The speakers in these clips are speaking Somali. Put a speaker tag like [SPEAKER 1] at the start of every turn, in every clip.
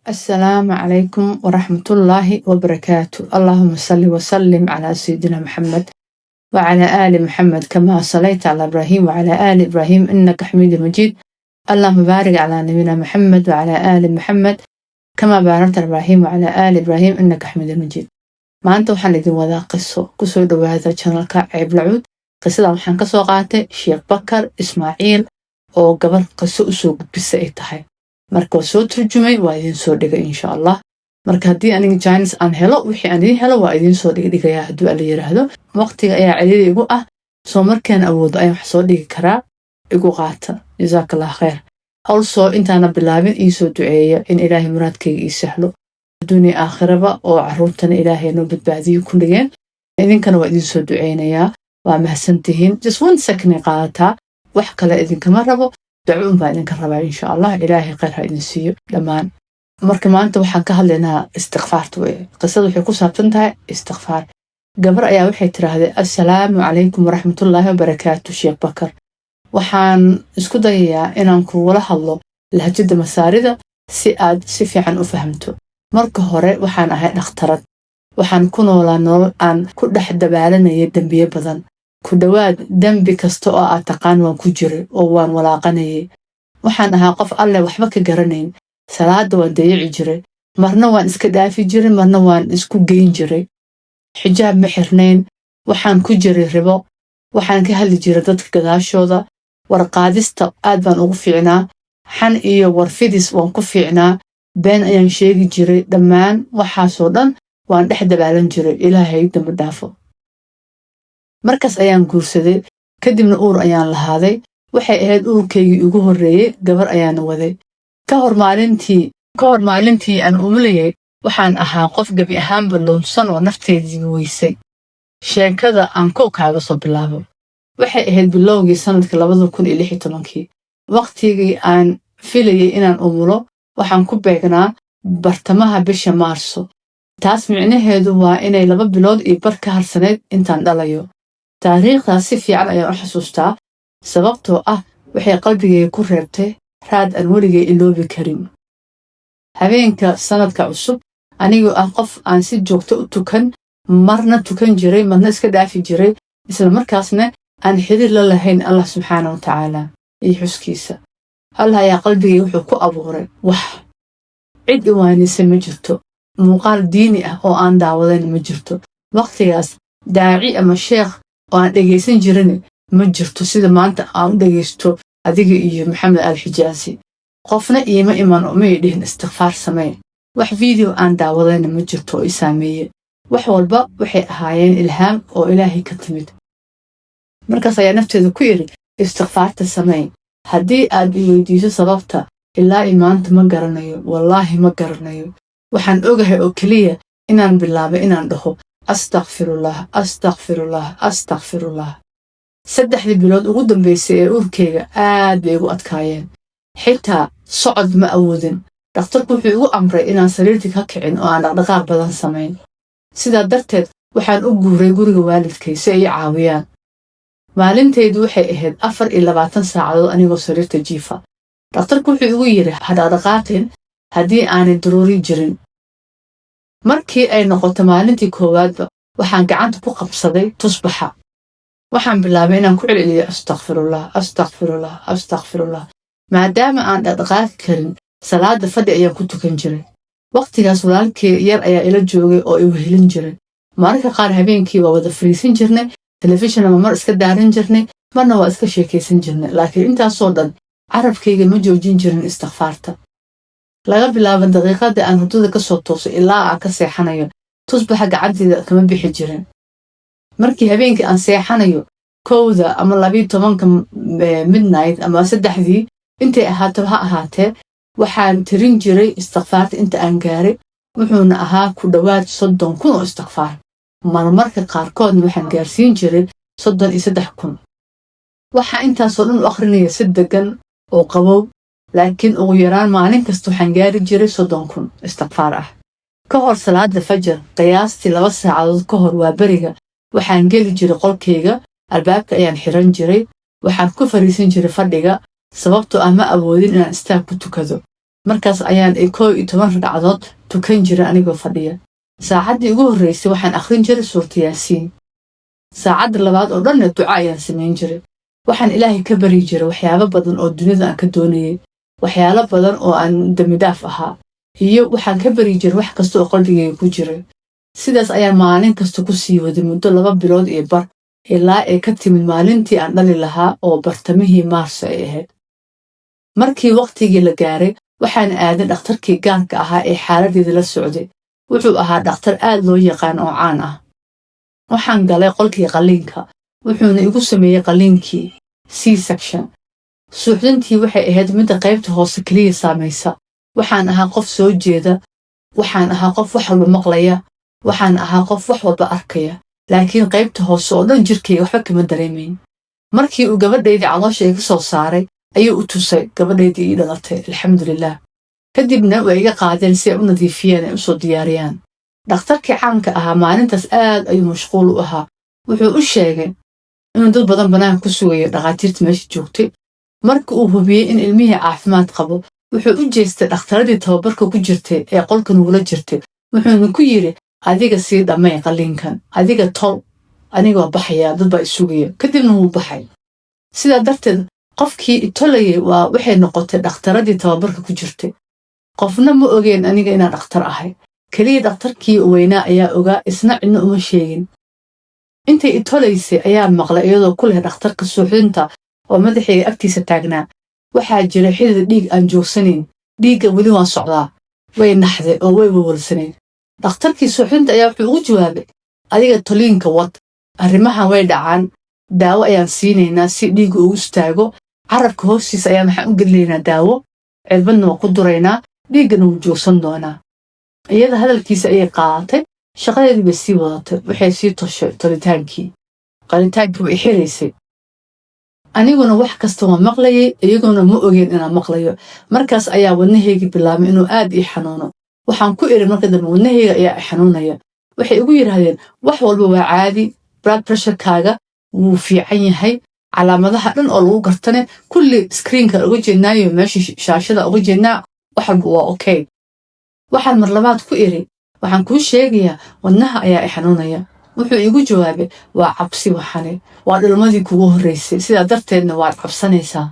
[SPEAKER 1] السلام عليكم ورحمة الله وبركاته. اللهم صل وسلم على سيدنا محمد وعلى آل محمد كما صليت على إبراهيم وعلى آل إبراهيم إنك حميد مجيد. اللهم بارك على نبينا محمد وعلى آل محمد كما باركت على إبراهيم وعلى آل إبراهيم إنك حميد مجيد. maanta waxaan idin wadaa qiso kusoo dhawaada channelka Ceeb Lacuud. qisada waxaan ka soo qaatay Sheekh Bakar Ismaaciil oo gabar qiso u soo gudbisay ay tahay. marka soo turjumay waa idin soo dhigay insha Allah. marka haddii aniga Janice aan helo wixii aan idin helo waa idin soo dhigayaa haddii alla yiraahdo. waqtiga ayaa celiya igu ah soo markaan awoodo ayaan wax soo dhigi karaa igu qaata. jazakallah khair. also intaana bilaabin ii soo duceeya in Ilaahay muraadkayga ii sahlo الدنيا آخرة أو عروتنا إلهي نوبت بعدي كل جين إذن كانوا وقدين سود عينيا ومحسنتهن just one second قاعدتها وحكى لا إذن كمرة دعون بعدين كربا إن شاء الله إلهي قرها إذن سيو لما مركب ما أنت وحكاها لنا استغفار توي قصة وحكوا سابتنتها استغفار قبل أيا وحي ترى هذا السلام عليكم ورحمة الله وبركاته شيخ بكر وحان اسكو ضيا إن أنكو ولا حلو لها جد مساردة سياد سيفي عن أفهمته marka hore waxaan ahay dhakhtarad waxaan ku noolaa nolol aan ku dhex dabaalanayay dambiye badan ku dhawaad dambi kasta oo aad taqaan waan ku jiray oo waan walaaqanayay waxaan ahaa qof alle waxba ka garanayn salaada waan dayici jiray marna waan iska dhaafi jiray marna waan isku geyn jiray xijaab ma xirnayn waxaan ku jiray ribo waxaan ka hadli jiray dadka gadaashooda warqaadista aad baan ugu fiicnaa xan iyo warfidis waan ku fiicnaa been ayaan sheegi jiray dhammaan waxaasoo dhan waan dhex dabaalan jiray ilaahay damba dhaafo markaas ayaan guursaday kadibna uur ayaan lahaaday waxay ahayd uurkaygii ugu horreeyay gabar ayaan waday ka hor maalintii aan umulayay waxaan ahaa qof gabi ahaanba loonsan oo nafteedii weysay sheekada aan kow kaaga soo bilaabo waxay ahayd bilowgii sanadka 2016 waqtigii aan filayay inaan umulo waxaan ku beegnaa bartamaha bisha Maarso taas micnaheedu waa inay 2 bilood iyo bar ka harsaneed intaan dhalayo taariikhdaas si fiican ayaan u xasuustaa sababtoo ah waxay qalbigayga ku reebtay raad aan weligay iloobi karin habeenka sanadka cusub anigoo ah qof aan si joogto u tukan marna tukan jiray marna iska dhaafi jiray isla markaasna aan xiriir la lahayn Allah subxaanahu wa ta'ala iyo xuskiisa Allah ayaa qalbigay wuxuu ku abuuray wax cid iwaanisa ma jirto muuqaal diini ah oo aan daawadan ma jirto waqtigaas daaci ama sheekh oo aan dhageysan jirin ma jirto sida maanta aan dhageysto adiga iyo Maxamed Al-Hijazi qofna iima iman oo ma yidhin istighfar samee wax video aan daawadan ma jirto oo isaameeye wax walba waxay ahaayeen ilhaam oo Ilaahay ka timid markaas ayaa nafteedu ku yiri istighfarta samee haddii aad i weydiiso sababta ilaa maanta ma garanayo wallaahi ma garanayo waxaan ogahay oo kaliya inaan bilaabay inaan dhaho astaghfirullah saddexdii bilood ugu dambeysay ee uurkayga aad bay igu adkaayeen xitaa socod ma awoodin dhakhtarku wuxuu igu amray inaan sariirtii ka kicin oo aan dhaqdhaqaaq badan samayn sidaa darteed waxaan u guuray guriga waalidkay si ay i caawiyaan maalintaydu waxay ahayd 24 saacadood anigoo sariirta jiifa dhakhtarku wuxuu igu yiri dhaqdhaqaaqin haddii aanay daruuri jirin markii ay noqoto maalintii koowaadba waxaan gacanta ku qabsaday tusbaxa waxaan bilaabay inaan ku celceliyo astaghfirullah maadaama aan dhaqdhaqaaqi karin salaada fadhi ayaan ku tukan jiray waqtigaas walaalkay yar ayaa ila joogay oo i wehelin jiray mararka qaar habeenkii waa wada fariisin jirnay telefishin ama mar iska daarin jirnay marna waa iska sheekaysan jirnay laakiin intaasoo dhan carabkayga ma joojin jirin istighfaarta laga bilaabo daqiiqada aan hurdada ka soo toosay ilaa aan ka seexanayo tusbaxa gacantayda kama bixi jirin markii habeenkii aan seexanayo 1 ama 12 midnight ama 3 intay ahaataba ha ahaatee waxaan tirin jiray istighfaarta inta aan gaaray wuxuuna ahaa ku dhawaad 30,000 oo istighfaar marmarka qaarkoodna waxaan gaarsiin jiray 33,000 waxaa intaasoo dhan u akhrinaya si degan oo qabow laakiin ugu yaraan maalin kasta waxaan gaari jiray 30,000 istighfaar ah ka hor salaada fajr qiyaastii 2 saacadood ka hor waa bariga waxaan geli jiray qolkayga albaabka ayaan xiran jiray waxaan ku fariisan jiray fadhiga sababtoo ah ma awoodin inaan istaag ku tukado markaas ayaan 11 ragcadood tukan jiray anigoo fadhiya. Saacaddii ugu horreysay waxaan akhrin jiray suurta Yaasiin. saacadda labaad oo dhan duco ayaan samayn jiray. waxaan Ilaahay ka bari jiray waxyaabo badan oo dunida aan ka doonayay, waxyaalo badan oo aan damidaaf ahaa, iyo waxaan ka bari jiray wax kasta oo qalbigayga ku jiray. sidaas ayaan maalin kasta ku sii waday muddo 2 bilood iyo bar, ilaa ay ka timid maalintii aan dhali lahaa oo bartamihii Maarso ay ahayd. markii waqtigii la gaaray, waxaan aaday dhakhtarkii gaarka ahaa ee xaaladdeeda la socday. wuxuu ahaa dhakhtar aad loo yaqaan oo caan ah. waxaan galay qolkii qalliinka, wuxuuna igu sameeyey qalliinkii C-section. suuxdintii waxay ahayd midda qaybta hoose keliya saamaysa. waxaan ahaa qof soo jeeda, waxaan ahaa qof wax walba maqlaya, waxaan ahaa qof wax walba arkaya, laakiin qaybta hoose oo dhan jirkayga waxba kama dareemayn. markii uu gabadhaydii caloosha iga soo saaray, ayuu u tusay gabadhaydii ii dhalatay, alxamdulillaah. kadibna way iga qaadeen si ay u nadiifiyeen ay u soo diyaariyaan. dhakhtarkii caanka ahaa maalintaas aad ayuu mashquul u ahaa. wuxuu u sheegay inuu dad badan banaanka ku sugayo dhakhaatiirta meesha joogtay. markii uu hubiyey in ilmihii caafimaad qabo, wuxuu u jeestay dhakhtaradii tababarka ku jirtay ee qolka nugula jirtay. wuxuuna ku yidhi, adiga sii dhammay qalliinkan, adiga tol, aniga waa baxayaa, dad baa isugaya. kadibna wuu baxay. sidaa darteed qofkii itolayay waxay noqotay dhakhtaradii tababarka ku jirtay. qofna ma ogeen aniga inaan dhakhtar ahay. keliya dhakhtarkii weynaa ayaa ogaa, isna cidna uma sheegin. intay itolaysay ayaa maqlay iyadoo ku leh dhakhtarka suuxdinta oo madaxayga agtiisa taagnaa, waxaa jira xidid dhiig aan joogsanayn, dhiigga weli waan socdaa. way naxday oo way wawalsanayd. dhakhtarkii suuxdinta ayaa wuxuu ugu jawaabay, adiga toliinka wad, arrimahan way dhacaan, daawo ayaan siinaynaa si dhiigga ugu istaago. carabka hoostiisa ayaan waxaan u gelinaynaa daawo, cirbadna waa ku duraynaa, dhiiggana wuu joogsan doonaa. iyada hadalkiisa ayay qaadatay, shaqadeedii bay sii wadatay. waxay sii toshay tolitaankii. qalitaankii way xiraysay. aniguna wax kasta waan maqlayay, iyaguna ma ogeen inaan maqlayo. markaas ayaa wadnahaygii bilaabay inuu aad ii xanuuno. waxaan ku iri marka dambe, wadnahayga ayaa i xanuunaya. waxay igu yidhaahdeen, wax walba waa caadi, blood pressurekaaga wuu fiican yahay, calaamadaha dhan oo lagu gartane kulli screenka uga jeednaayo meesha shaashada uga jeednaa, wax walba waa okay. waxaan mar labaad ku iri, waxaan kuu sheegayaa wadnaha ayaa i xanuunaya. wuxuu igu jawaabay, waa cabsi waxane, waa dhalmadii kugu horreysay, sidaa darteedna waad cabsanaysaa.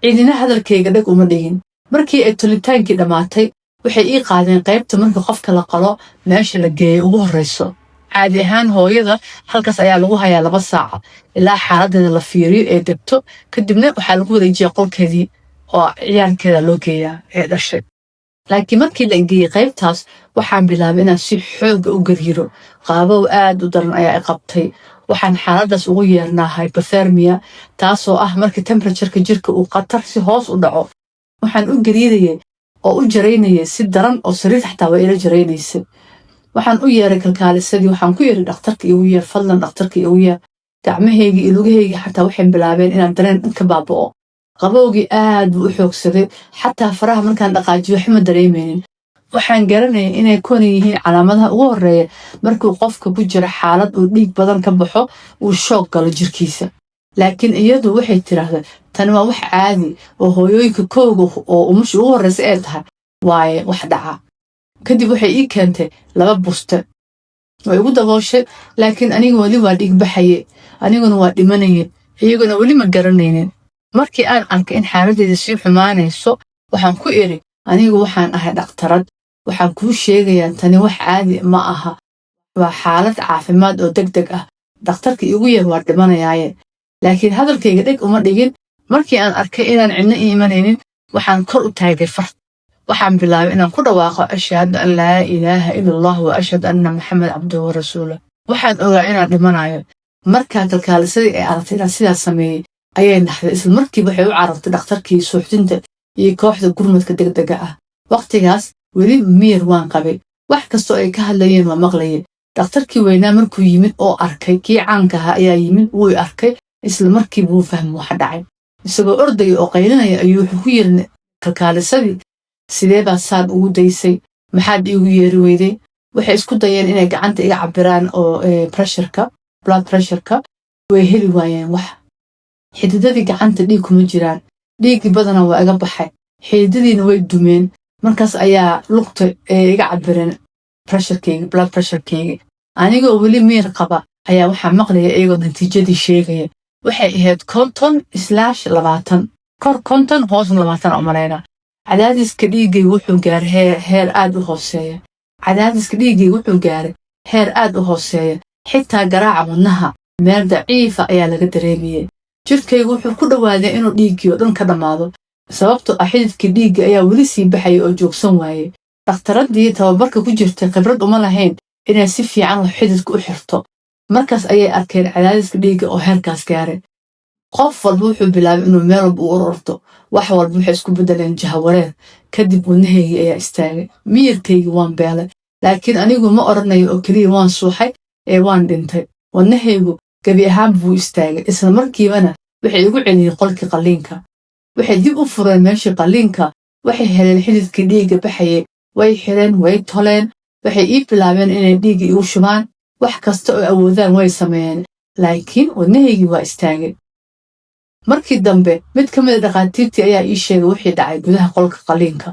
[SPEAKER 1] ciidina hadalkayga dheg uma dhigin. markii ay tolitaankii dhammaatay, waxay ii qaadeen qaybta marka qofka la qalo meesha la geeyay ugu horreyso. caadi ahaan hooyada halkaas ayaa lagu hayaa 2 saac ilaa xaaladdeeda la fiiriyo ee degto. kadibna waxaa lagu wareejiyaa qolkeedii oo ciyaarkeeda loo geeyaa ee dhashay. laakiin markii la geeyey qaybtaas, waxaan bilaabay inaan si xooga u gariiro. qaabow aad u daran ayaa i qabtay. waxaan xaaladdaas ugu yeernaa hypothermia, taasoo ah markii temperatureka jirka uu khatar si hoos u dhaco. waxaan u gariirayay oo u jaraynayay si daran oo sariir xataa waa ila jaraynaysay. waxaan u yeeray kalkaalisadii, waxaan ku yidhi, dhakhtarka igu yeer, fadlan dhakhtarka igu yeer. gacmahaygii iyo lugahaygii xataa waxay bilaabeen inaan dareen ka baaba'o. qabowgii aad buu u xoogsaday, xataa faraha markaan dhaqaajiyo waxma dareemaynin. waxaan garanayay inay kuwan yihiin calaamadaha ugu horreeya markuu qofka ku jiro xaalad uu dhiig badan ka baxo, uu shoog galo jirkiisa. laakiin iyadu waxay tiraahday, tani waa wax caadi oo hooyooyinka kowga oo umusha ugu horreysa ee tahay waaye wax dhaca. kadib waxay ii keentay 2 buste. way igu dabooshay, laakiin aniga weli waa dhiig baxaye, aniguna waa dhimanaye, iyaguna weli ma garanaynin. markii aan arkay in xaaladdeeda sii xumaanayso, waxaan ku iri, anigu waxaan ahay dhakhtarad, waxaan kuu sheegayaa tani wax caadi ma aha, waa xaalad caafimaad oo degdeg ah. dhakhtarka igu yar waa dhimanayaaye. laakiin hadalkayga dheg uma dhigin. markii aan arkay inaan cidna ii imanaynin, waxaan kor u taagay far. waxaan bilaabay inaan ku dhawaaqo, ashhadu an laa ilaaha ila allah wa ashhadu anna maxamed cabduhu wa rasuuluh. waxaan ogaa inaan dhimanayo. markaa kalkaalisadii ay aragtay inaan sidaas sameeyey, ayay naxday. isla markiiba waxay u carartay dhakhtarkii suuxdinta iyo kooxda gurmadka degdega ah. waqtigaas weli miyir waan qabay. wax kastoo ay ka hadlayeen waa maqlayay. dhakhtarkii weynaa markuu yimid oo arkay kii caanka ahaa ayaa yimid, wuu i arkay. isla markiiba wuu fahmay waxa dhacay. isagoo ordaya oo qaylinaya ayuu wuxuu ku yiri kalkaalisadii, sidee baad saan ugu daysay? maxaad iigu yeeri weyday? waxay isku dayeen inay gacanta iga cabiraan oo blood pressureka, way heli waayeen wax. xididadii gacanta dhiig kuma jiraan. dhiiggii badana waa iga baxay. xididadiina way dumeen markaas ayaa lugta iga cabireen pressurekeyga blood pressurekeyga anigoo weli miyir qaba ayaa waxaa maqlaya iyagoo natiijadii sheegaya waxay ahayd 50/20 kor 50 hoosna 20 u malaynaa cadaadiska dhiiggayga wuxuu gaaray heer aad u hooseeya cadaadiska dhiiggayga wuxuu gaaray heer aad u hooseeya xitaa garaaca wadnaha meel daciifa ayaa laga dareemayay jirkaygu wuxuu ku dhawaaday inuu dhiiggii oo dhan ka dhammaado sababtoo ah xididkii dhiigga ayaa weli sii baxayay oo joogsan waayey dhakhtaradii tababarka ku jirtay khibrad uma lahayn inay si fiican xididka u xirto markaas ayay arkeen cadaadiska dhiigga oo heerkaas gaaray qof walba wuxuu bilaabay inuu meel walba u ururto wax walba waxay isku beddeleen jahawareer kadib wadnahaygii ayaa istaagay miyirkaygii waan beelay laakiin anigu ma odhanayo oo keliya waan suuxay ee waan dhintay wadnahaygu gebi ahaan buu istaagay isla markiibana waxay igu celiyeen qolkii qalliinka waxay dib u fureen meeshii qalliinka waxay heleen xididkii dhiigga baxayay way xireen way toleen waxay ii bilaabeen inay dhiigga igu shubaan wax kasta oo awoodaan way sameeyeen laakiin wadnahaygii waa istaagay markii dambe mid ka mid a dhakhaatiirtii ayaa ii sheegay wixii dhacay gudaha qolka qalliinka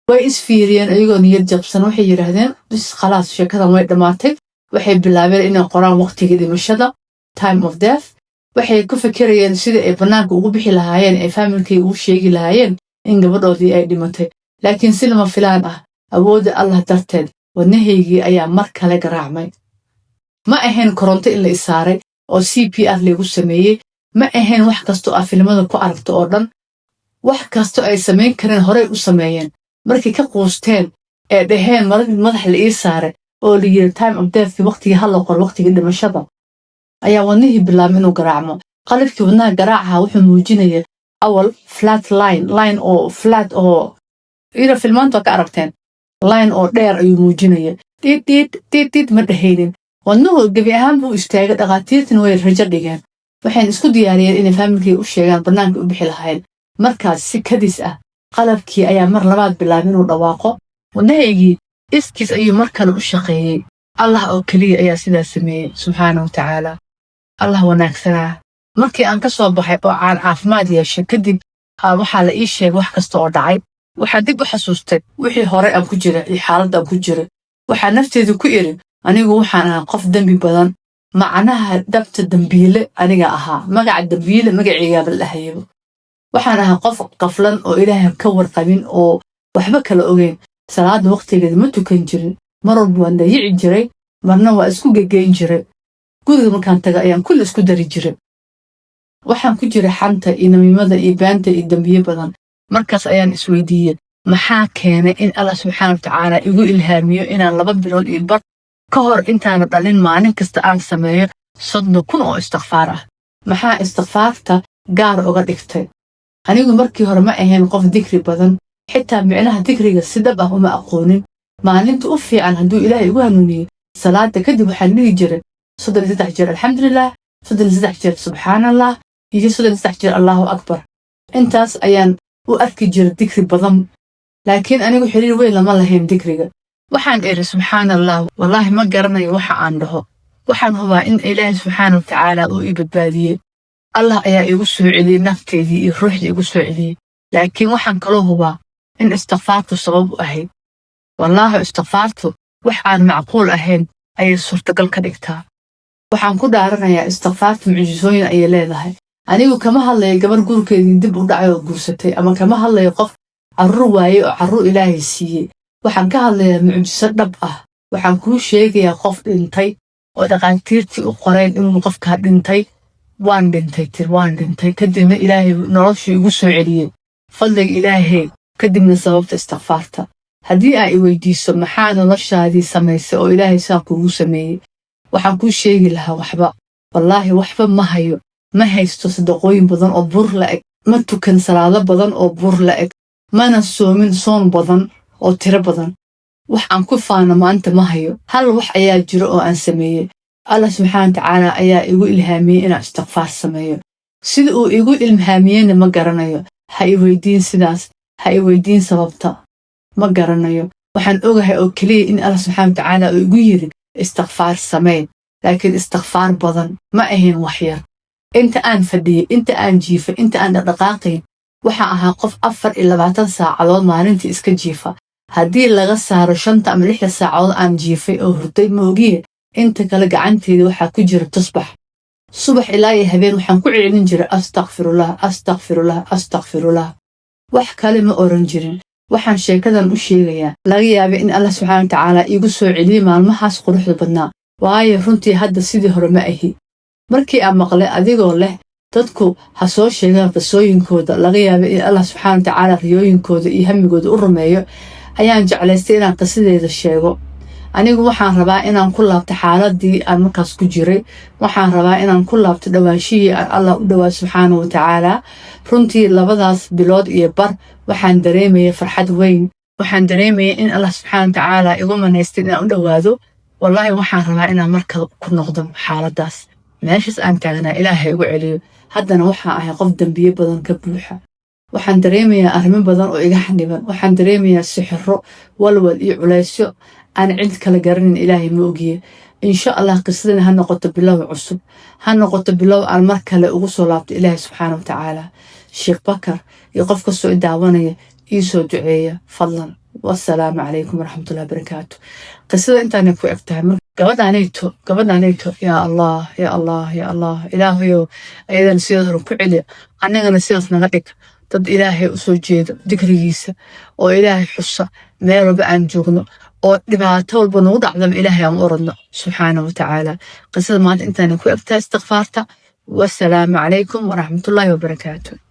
[SPEAKER 1] way isfiiriyeen iyagoo niyad jabsan waxay yidhaahdeen bis khalaas sheekadan way dhammaatay waxay bilaabeen inay qoraan waqtigii dhimashada time of death waxay ku fikirayeen sida ay bannaanka ugu bixi lahaayeen ee faamilkay ugu sheegi lahaayeen in gabadhoodii ay dhimatay laakiin si lama filaan ah awoodda allah darteed wadnahaygii ayaa mar kale garaacmay ma ahayn koronto in la isaaray oo CPR lagu sameeyey ma ahayn wax kastoo ah filimada ku aragto oo dhan wax kastoo ay samayn kareen horey u sameeyeen markay ka quusteen ee dhaheen maradii madax la ii saaray oo la yiri time of death waqtigii hal qor waqtigii dhimashada ayaa wadnihii bilaabay inuu garaacmo qalabkii wadnaha garaacaha wuxuu muujinayay awal flat line oo flat oo ila filmaanta ka aragteen line oo dheer ayuu muujinayay tiit ma dhahaynin wadnuhu gebi ahaan buu istaagay dhakhaatiirtina way rajo dhigeen waxaan isku diyaariyeen inay faamilkii u sheegaan bannaanka u bixi lahayn markaas si kadis ah qalabkii ayaa mar labaad bilaabay inuu dhawaaqo wadnahaygii iskiis ayuu mar kale u shaqeeyey allah oo keliya ayaa sidaas sameeyey subxaana wa tacaala allah wanaagsanaa markii aan ka soo baxay oo aan caafimaad yeeshay kadib waxaa la ii sheegay wax kasta oo dhacay waxaan dib u xasuustay wixii hore aan ku jira iyo xaaladda aan ku jira waxaa nafteedu ku iri anigu waxaan ahaa qof dembi badan macnaha dhabta dambiile aniga ahaa magaca dambiile magacaygaaba la dhahayaba waxaan ahaa qof qaflan oo ilaahay ka warqabin oo waxba kala ogeyn salaada waqtigeeda ma tukan jirin mar walba waan dayici jiray marna waa isku gegeyn jiray guriga markaan taga ayaan kulli isku dari jiray waxaan ku jiray xanta iyo namiimada iyo beenta iyo dambiye badan markaas ayaan isweydiiyey maxaa keenay in allah subxaana wa tacaala igu ilhaamiyo inaan 2 bilood iyo bar ka hor intaana dhalin maalin kasta aan sameeyo 30,000 oo istikfaar ah maxaa istikfaarta gaar uga dhigtay anigu markii hore ma ahayn qof dikri badan xitaa micnaha dikriga si dhab ah uma aqoonin maalinta u fiican hadduu ilaahay igu hanuuniyo salaada kadib waxaan dhihi jiray 33 jeer alxamdulilah 33 jeer subxaanallah iyo 33 jeer allahu akbar intaas ayaan u arki jiray dikri badan laakiin anigu xiriir weyn lama lahayn dikriga waxaan iri subxaanallah wallaahi ma garanayo waxa aan dhaho waxaan hubaa in ilaahay subxaana wa tacaala uu ii badbaadiyey allah ayaa igu soo celiyey nafteedii iyo ruuxdii igu soo celiyey laakiin waxaan kaloo hubaa in istikfaartu sabab u ahayd wallaahi istikfaartu wax aan macquul ahayn ayay suurtagal ka dhigtaa waxaan ku dhaaranayaa istikfaartu mucjisooyin ayay leedahay anigu kama hadlayo gabar gurkeedii dib u dhacay oo guursatay ama kama hadlayo qof carruur waaye oo carruur ilaahay siiyey waxaan ka hadlayaa mucjiso dhab ah waxaan kuu sheegayaa qof dhintay oo dhakhaatiirtii u qoreen inuu qofkaa dhintay waan dhintay kadibna ilaahay noloshii igu soo celiyey fadliga ilaahay kadibna sababta istikfaarta haddii ay weydiiso maxaa noloshaadii samaysay oo ilaahay saa kuugu sameeyey waxaan kuu sheegi lahaa waxba wallaahi waxba ma hayo ma haysto sadaqooyin badan oo buur la eg ma tukan salaado badan oo buur la eg mana soomin soon badan oo tiro badan wax aan ku faano maanta ma hayo hal wax ayaa jiro oo aan sameeyey allah subxaana wa tacaala ayaa igu ilhaamiyey inaan istikfaar sameeyo sida uu igu ilhaamiyeyna ma garanayo ha i weydiin sidaas ha i weydiin sababta ma garanayo waxaan ogahay oo keliya in allah subxaana wa tacaala uu igu yiri istikfaar samee laakiin istikfaar badan ma ahayn wax yar inta aan fadhiyey inta aan jiifay inta aan dhaqdhaqaaqayn waxaan ahaa qof 24 saacadood maalintii iska jiifa haddii laga saaro 5 ama 6 saacadood aan jiifay oo hurday moogiye inta kale gacanteeda waxaa ku jira tusbax subax ilaa iyo habeen waxaan ku celin jiray astaghfirullah astaghfirullah astaghfirullah wax kale ma oran jirin waxaan sheekadan u sheegayaa laga yaabay in Allah subxaanahu wa ta'aala igu soo celiyo maalmahaas quruxda badnaa waayo runtii hadda sidii hore ma ahi markii aan maqlay adigoo leh dadku ha soo sheegaan qisooyinkooda laga yaabay in Allah subxaanahu wa ta'aala riyooyinkooda iyo hamigooda u rumeeyo ayaan jeclaystay inaan qisadeeda sheego anigu waxaan rabaa inaan ku laabto xaaladii aan markaas ku jiray waxaan rabaa inaan ku laabto dhawaashihii aan Allah u dhawaa subxaanahu wa ta'aala runtii labadaas bilood iyo bar waxaan dareemayay farxad weyn waxaan dareemayay in Allah subxaanahu wa ta'aala igu manaystay inaan u dhawaado wallahi waxaan rabaa inaan markale ku noqdo xaaladaas meeshaas aan taagnaa ilaahay igu celiyo haddana waxaan ahay qof dambiye badan ka buuxa waxaan dareemayaa arrimo badan oo iga xaniban waxaan dareemayaa sixiro walwal iyo culaysyo aan cid kala garanin ilaahay ma ogiye insha Allah qisadana ha noqoto bilow cusub ha noqoto bilow aan mar kale ugu soo laabto ilaahay subxaanahu wa ta'aala Sheekh Bakar iyo qof kastoo i daawanaya ii soo duceeya fadlan wassalaamu calaykum waraxmatullahi wabarakaatu qisada intaanay ku egtahay gabadhaanayto yaa Allah ilaahayow ayadan sidaas hore ku celi annagana sidaas naga dhig dad ilaahay u soo jeedo dikrigiisa oo ilaahay xusa meel walba aan joogno oo dhibaato walba nagu dhacdaba ilaahay aan u oradno subxaanahu wa ta'aala qisada maanta intaanay ku egtahay istighfaarta wassalaamu calaykum waraxmatullahi wabarakaatu